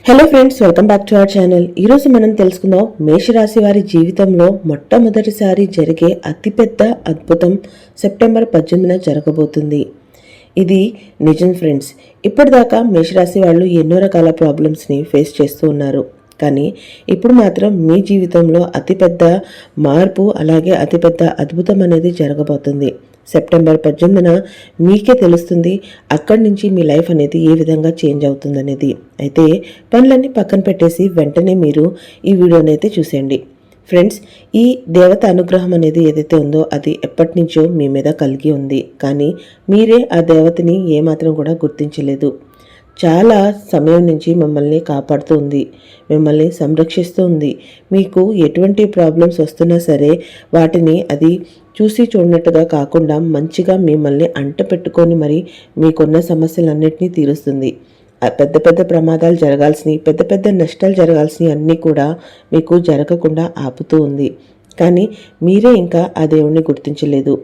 Hello friends, welcome back to our channel. ఈరోజు మనం తెలుసుకుందాం మేషరాశి వారి జీవితంలో మొట్టమొదటిసారి జరిగే అతిపెద్ద అద్భుతం సెప్టెంబర్ 18న జరగబోతుంది. ఇది నిజం ఫ్రెండ్స్. ఇప్పటిదాకా మేషరాశి వాళ్ళు ఎన్నో రకాల ప్రాబ్లమ్స్ని ఫేస్ చేస్తూ ఉన్నారు. కానీ ఇప్పుడు మాత్రం మీ జీవితంలో అతిపెద్ద మార్పు అలాగే అతిపెద్ద అద్భుతం అనేది జరగబోతుంది. సెప్టెంబర్ 18న మీకే తెలుస్తుంది అక్కడి నుంచి మీ లైఫ్ అనేది ఏ విధంగా చేంజ్ అవుతుందనేది. అయితే పనులన్నీ పక్కన పెట్టేసి వెంటనే మీరు ఈ వీడియోని అయితే చూసేయండి. ఫ్రెండ్స్, ఈ దేవత అనుగ్రహం అనేది ఏదైతే ఉందో అది ఎప్పటి నుంచో మీ మీద కలిగి ఉంది. కానీ మీరే ఆ దేవతని ఏమాత్రం కూడా గుర్తించలేదు. చాలా సమయం నుంచి మిమ్మల్ని కాపాడుతూ ఉంది, మిమ్మల్ని సంరక్షిస్తూ ఉంది. మీకు ఎటువంటి ప్రాబ్లమ్స్ వస్తున్నా సరే వాటిని అది చూసి చూడనట్టుగా కాకుండా మంచిగా మిమ్మల్ని అంట పెట్టుకొని మరి మీకున్న సమస్యలన్నింటినీ తీరుస్తుంది. పెద్ద పెద్ద ప్రమాదాలు జరగాల్సినవి, పెద్ద పెద్ద నష్టాలు జరగాల్సినవి అన్నీ కూడా మీకు జరగకుండా ఆపుతూ ఉంది. కానీ మీరే ఇంకా ఆ దేవుణ్ణి గుర్తించలేదు.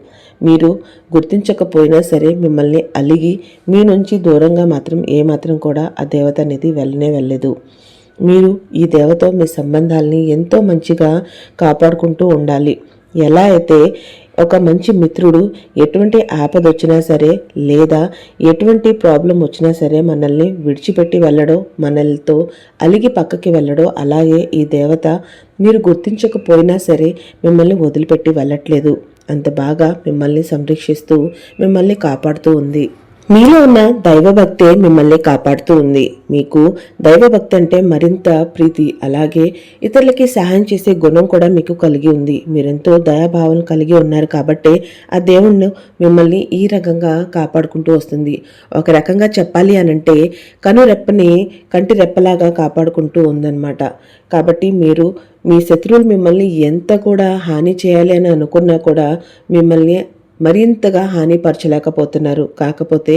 మీరు గుర్తించకపోయినా సరే మిమ్మల్ని అలిగి మీ నుంచి దూరంగా మాత్రం ఏమాత్రం కూడా ఆ దేవత అనేది వెళ్ళలేదు. మీరు ఈ దేవతో మీ సంబంధాలని ఎంతో మంచిగా కాపాడుకుంటూ ఉండాలి. ఎలా అయితే ఒక మంచి మిత్రుడు ఎటువంటి ఆపద వచ్చినా సరే లేదా ఎటువంటి ప్రాబ్లం వచ్చినా సరే మనల్ని విడిచిపెట్టి వెళ్ళడో, మనల్తో అలిగి పక్కకి వెళ్ళడో, అలాగే ఈ దేవత మీరు గుర్తించకపోయినా సరే మిమ్మల్ని వదిలిపెట్టి వెళ్ళట్లేదు. అంత బాగా మిమ్మల్ని సంరక్షిస్తూ మిమ్మల్ని కాపాడుతూ ఉంది. మీలో ఉన్న దైవభక్తే మిమ్మల్ని కాపాడుతూ ఉంది. మీకు దైవభక్తి అంటే మరింత ప్రీతి, అలాగే ఇతరులకి సహాయం చేసే గుణం కూడా మీకు కలిగి ఉంది. మీరెంతో దయాభావం కలిగి ఉన్నారు కాబట్టి ఆ దేవుణ్ణి మిమ్మల్ని ఈ రకంగా కాపాడుకుంటూ వస్తుంది. ఒక రకంగా చెప్పాలి అనంటే కనురెప్పని కంటి రెప్పలాగా కాపాడుకుంటూ ఉందన్నమాట. కాబట్టి మీరు మీ శత్రువులు మిమ్మల్ని ఎంత కూడా హాని చేయాలి అని అనుకున్నా కూడా మిమ్మల్ని మరింతగా హానిపరచలేకపోతున్నారు. కాకపోతే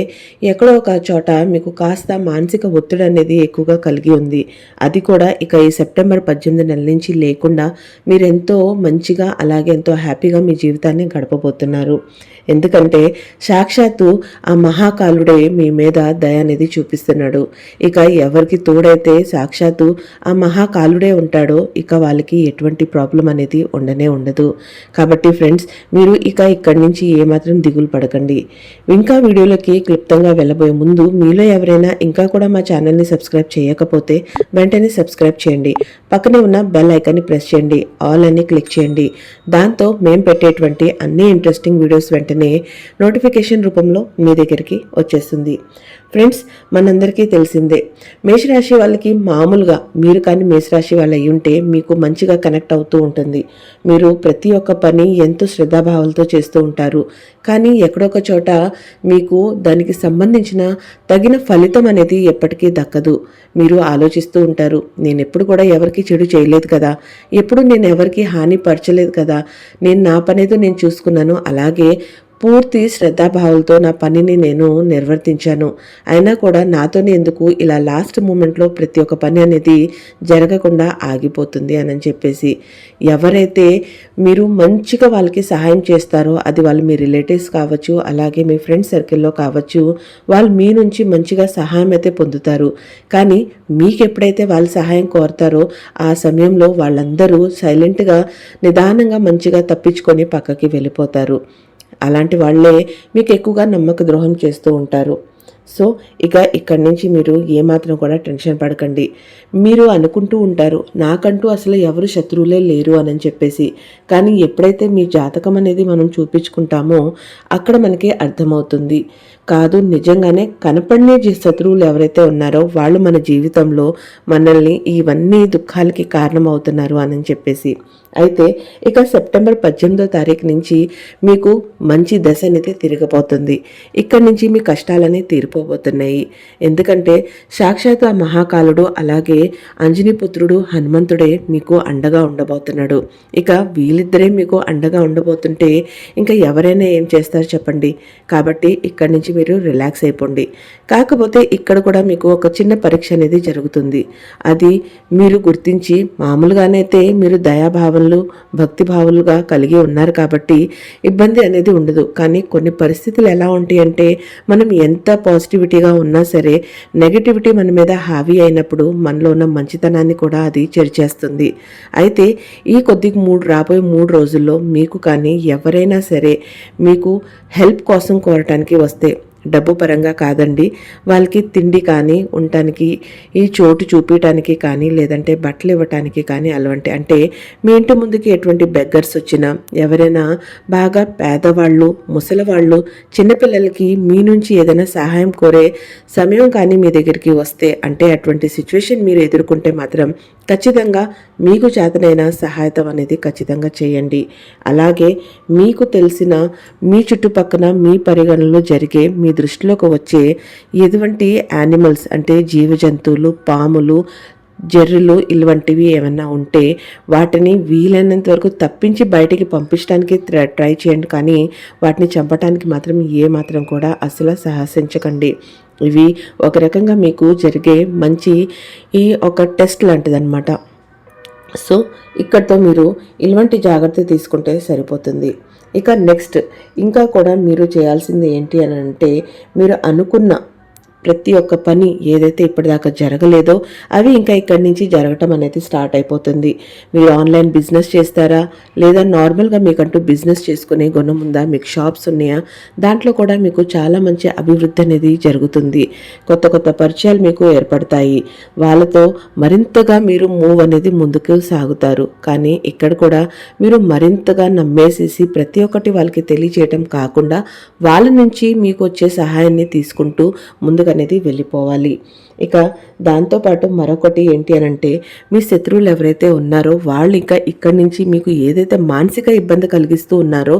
ఎక్కడో ఒక చోట మీకు కాస్త మానసిక ఒత్తిడి అనేది ఎక్కువగా కలిగి ఉంది. అది కూడా ఇక ఈ సెప్టెంబర్ 18 నెల నుంచి లేకుండా మీరెంతో మంచిగా అలాగే ఎంతో హ్యాపీగా మీ జీవితాన్ని గడపబోతున్నారు. ఎందుకంటే సాక్షాత్తు ఆ మహాకాలుడే మీ మీద దయ అనేది చూపిస్తున్నాడు. ఇక ఎవరికి తోడైతే సాక్షాత్తు ఆ మహాకాలుడే ఉంటాడో ఇక వాళ్ళకి ఎటువంటి ప్రాబ్లం అనేది ఉండదు. కాబట్టి ఫ్రెండ్స్, మీరు ఇక ఇక్కడి నుంచి ఏమాత్రం దిగులు పడకండి. ఇంకా వీడియోలోకి క్లుప్తంగా వెళ్ళబోయే ముందు మీలో ఎవరైనా ఇంకా కూడా మా ఛానల్ని సబ్స్క్రైబ్ చేయకపోతే వెంటనే సబ్స్క్రైబ్ చేయండి. పక్కనే ఉన్న బెల్ ఐకాన్ని ప్రెస్ చేయండి, ఆల్ అని క్లిక్ చేయండి. దాంతో మేము పెట్టేటువంటి అన్ని ఇంట్రెస్టింగ్ వీడియోస్ వెంటనే నోటిఫికేషన్ రూపంలో మీ దగ్గరికి వచ్చేస్తుంది. ఫ్రెండ్స్, మనందరికీ తెలిసిందే మేషరాశి వాళ్ళకి మామూలుగా మీరు కానీ మేషరాశి వాళ్ళు అయి ఉంటే మీకు మంచిగా కనెక్ట్ అవుతూ ఉంటుంది. మీరు ప్రతి ఒక్క పని ఎంతో శ్రద్ధాభావాలతో చేస్తూ ఉంటారు. కానీ ఎక్కడొక చోట మీకు దానికి సంబంధించిన తగిన ఫలితం అనేది ఎప్పటికీ దక్కదు. మీరు ఆలోచిస్తూ ఉంటారు, నేను ఎప్పుడు కూడా ఎవరికి చెడు చేయలేదు కదా, ఎప్పుడు నేను ఎవరికి హాని పరచలేదు కదా, నేను నా పనేదో నేను చూసుకున్నాను, అలాగే పూర్తి శ్రద్ధాభావాలతో నా పనిని నేను నిర్వర్తించాను, అయినా కూడా నాతోనే ఎందుకు ఇలా లాస్ట్ మూమెంట్లో ప్రతి ఒక్క పని అనేది జరగకుండా ఆగిపోతుంది అని చెప్పేసి ఎవరైతే మీరు మంచిగా వాళ్ళకి సహాయం చేస్తారో, అది వాళ్ళు మీ రిలేటివ్స్ కావచ్చు, అలాగే మీ ఫ్రెండ్స్ సర్కిల్లో కావచ్చు, వాళ్ళు మీ నుంచి మంచిగా సహాయం అయితే పొందుతారు. కానీ మీకు ఎప్పుడైతే వాళ్ళు సహాయం కోరుతారో ఆ సమయంలో వాళ్ళందరూ సైలెంట్గా నిదానంగా మంచిగా తప్పించుకొని పక్కకి వెళ్ళిపోతారు. అలాంటి వాళ్ళే మీకు ఎక్కువగా నమ్మక ద్రోహం చేస్తూ ఉంటారు. సో ఇక ఇక్కడి నుంచి మీరు ఏమాత్రం కూడా టెన్షన్ పడకండి. మీరు అనుకుంటూ ఉంటారు నాకంటూ అసలు ఎవరు శత్రువులే లేరు అని చెప్పేసి. కానీ ఎప్పుడైతే మీ జాతకం అనేది మనం చూపించుకుంటామో అక్కడ మనకి అర్థమవుతుంది, కాదు నిజంగానే కనపడిన శత్రువులు ఎవరైతే ఉన్నారో వాళ్ళు మన జీవితంలో మనల్ని ఇవన్నీ దుఃఖాలకి కారణమవుతున్నారు అని చెప్పేసి. అయితే ఇక సెప్టెంబర్ 18వ తారీఖు నుంచి మీకు మంచి దశ అనేది తిరగబోతుంది. ఇక్కడి నుంచి మీ కష్టాలన్నీ తీరిపోబోతున్నాయి. ఎందుకంటే సాక్షాత్ ఆ మహాకాలుడు అలాగే అంజనీపుత్రుడు హనుమంతుడే మీకు అండగా ఉండబోతున్నాడు. ఇక వీళ్ళిద్దరే మీకు అండగా ఉండబోతుంటే ఇంకా ఎవరైనా ఏం చేస్తారు చెప్పండి. కాబట్టి ఇక్కడి నుంచి మీరు రిలాక్స్ అయిపోండి. కాకపోతే ఇక్కడ కూడా మీకు ఒక చిన్న పరీక్ష అనేది జరుగుతుంది. అది మీరు గుర్తించి మామూలుగానైతే మీరు దయాభావనలు భక్తిభావాలుగా కలిగి ఉన్నారు కాబట్టి ఇబ్బంది అనేది ఉండదు. కానీ కొన్ని పరిస్థితులు ఎలా ఉంటాయి అంటే మనం ఎంత పాజిటివిటీగా ఉన్నా సరే నెగటివిటీ మన మీద హావీ అయినప్పుడు మనలో ఉన్న మంచితనాన్ని కూడా అది చెరిచేస్తుంది. అయితే ఈ రాబోయే 3 రోజుల్లో మీకు కానీ ఎవరైనా సరే మీకు హెల్ప్ కోసం కోరటానికి వస్తే, డబ్బు పరంగా కాదండి, వాళ్ళకి తిండి కానీ ఉండటానికి ఈ చోటు చూపించడానికి కానీ లేదంటే బట్టలు ఇవ్వటానికి కానీ అంటే మీ ఇంటి ముందుకి ఎటువంటి బెగ్గర్స్ వచ్చినా ఎవరైనా బాగా పేదవాళ్ళు ముసలివాళ్ళు చిన్నపిల్లలకి మీ నుంచి ఏదైనా సహాయం కోరే సమయం కానీ మీ దగ్గరికి వస్తే అంటే అటువంటి సిచ్యువేషన్ మీరు ఎదుర్కొంటే మాత్రం ఖచ్చితంగా మీకు చేతనైన సహాయతం అనేది ఖచ్చితంగా చేయండి. అలాగే మీకు తెలిసిన మీ చుట్టుపక్కల మీ పరిగణనలో జరిగే మీ దృష్టిలోకి వచ్చే ఎటువంటి యానిమల్స్ అంటే జీవజంతువులు పాములు జర్రులు ఇలాంటివి ఏమన్నా ఉంటే వాటిని వీలైనంత వరకు తప్పించి బయటికి పంపించడానికి ట్రై చేయండి. కానీ వాటిని చంపడానికి మాత్రం ఏమాత్రం కూడా అసలు సాహసించకండి. ఇవి ఒక రకంగా మీకు జరిగే మంచి ఒక టెస్ట్ లాంటిదన్నమాట. సో ఇక్కడితో మీరు ఇలాంటి జాగ్రత్త తీసుకుంటే సరిపోతుంది. ఇక నెక్స్ట్ ఇంకా కూడా మీరు చేయాల్సింది ఏంటి అని అంటే మీరు అనుకున్న ప్రతి ఒక్క పని ఏదైతే ఇప్పటిదాకా జరగలేదో అవి ఇంకా ఇక్కడి నుంచి జరగటం అనేది స్టార్ట్ అయిపోతుంది. మీరు ఆన్లైన్ బిజినెస్ చేస్తారా లేదా నార్మల్గా మీకంటూ బిజినెస్ చేసుకునే గుణం ఉందా, మీకు షాప్స్ ఉన్నాయా, దాంట్లో కూడా మీకు చాలా మంచి అభివృద్ధి అనేది జరుగుతుంది. కొత్త కొత్త పరిచయాలు మీకు ఏర్పడతాయి. వాళ్ళతో మరింతగా మీరు మూవ్ అనేది ముందుకు సాగుతారు. కానీ ఇక్కడ కూడా మీరు మరింతగా నమ్మేసేసి ప్రతి ఒక్కటి వాళ్ళకి తెలియచేయటం కాకుండా వాళ్ళ నుంచి మీకు వచ్చే సహాయాన్ని తీసుకుంటూ ముందుగా అనేది వెళ్ళిపోవాలి. ఇక దాంతోపాటు మరొకటి ఏంటి అని అంటే మీ శత్రువులు ఎవరైతే ఉన్నారో వాళ్ళు ఇంకా ఇక్కడి నుంచి మీకు ఏదైతే మానసిక ఇబ్బంది కలిగిస్తూ ఉన్నారో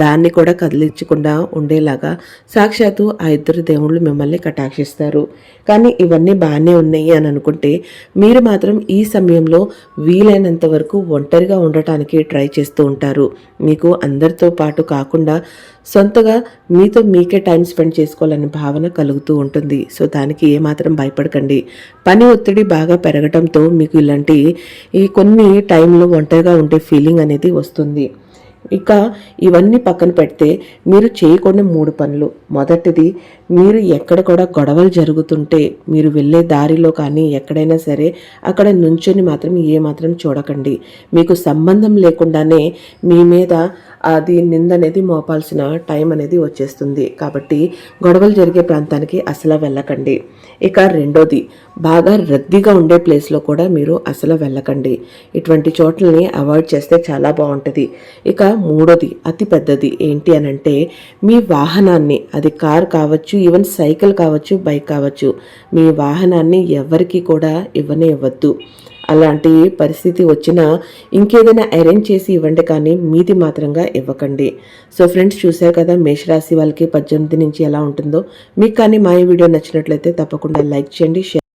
దాన్ని కూడా కదిలించకుండా ఉండేలాగా సాక్షాత్తు ఆ ఇద్దరు దేవుళ్ళు మిమ్మల్ని కటాక్షిస్తారు. కానీ ఇవన్నీ బాగానే ఉన్నాయి అని అనుకుంటే మీరు మాత్రం ఈ సమయంలో వీలైనంత వరకు ఒంటరిగా ఉండటానికి ట్రై చేస్తూ ఉంటారు. మీకు అందరితో పాటు కాకుండా సొంతగా మీతో మీకే టైం స్పెండ్ చేసుకోవాలనే భావన కలుగుతూ ఉంటుంది. సో దానికి ఏమాత్రం భయపడకండి. పని ఒత్తిడి బాగా పెరగటంతో మీకు ఇలాంటి కొన్ని టైంలో ఒంటరిగా ఉండే ఫీలింగ్ అనేది వస్తుంది. ఇక ఇవన్నీ పక్కన పెడితే మీరు చేయకుండా 3 పనులు. మొదటిది, మీరు ఎక్కడ కూడా గొడవలు జరుగుతుంటే మీరు వెళ్ళే దారిలో కానీ ఎక్కడైనా సరే అక్కడ నుంచొని మాత్రం ఏమాత్రం చూడకండి. మీకు సంబంధం లేకుండానే మీ మీద అది నింద అనేది మోపాల్సిన టైం అనేది వచ్చేస్తుంది. కాబట్టి గొడవలు జరిగే ప్రాంతానికి అసలు వెళ్ళకండి. ఇక రెండోది, బాగా రద్దీగా ఉండే ప్లేస్లో కూడా మీరు అసలు వెళ్ళకండి. ఇటువంటి చోట్లని అవాయిడ్ చేస్తే చాలా బాగుంటుంది. ఇక మూడోది, అతి పెద్దది ఏంటి అని అంటే మీ వాహనాన్ని, అది కార్ కావచ్చు, ఈవెన్ సైకిల్ కావచ్చు, బైక్ కావచ్చు, మీ వాహనాన్ని ఎవరికి కూడా ఇవ్వద్దు. అలాంటి పరిస్థితి వచ్చినా ఇంకేదైనా అరేంజ్ చేసి ఇవ్వండి, కానీ మీది మాత్రంగా ఇవ్వకండి. సో ఫ్రెండ్స్, చూశారు కదా మేషరాశి వాళ్ళకి 18 నుంచి ఎలా ఉంటుందో. మీకు కానీ మా ఈ వీడియో నచ్చినట్లయితే తప్పకుండా లైక్ చేయండి, షేర్